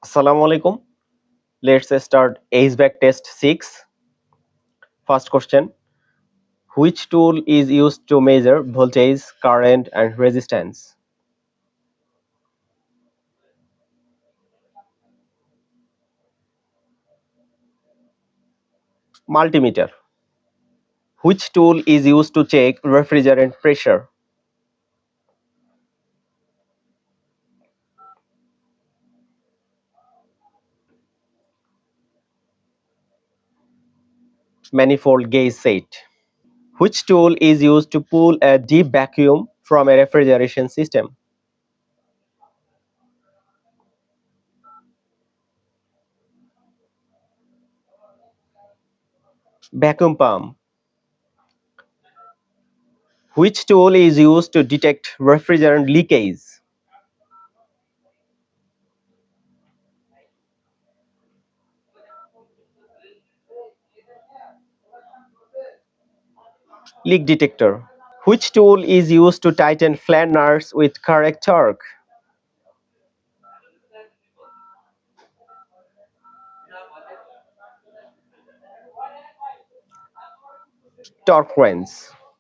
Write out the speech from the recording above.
Assalamu alaikum. Let's start HVAC test 6. First question. Which tool is used to measure voltage, current and resistance? Multimeter. Which tool is used to check refrigerant pressure? Manifold gauge set. Which tool is used to pull a deep vacuum from a refrigeration system? Vacuum pump. Which tool is used to detect refrigerant leakage? Leak detector. Which tool is used to tighten flat nuts with correct torque? Torque wrench.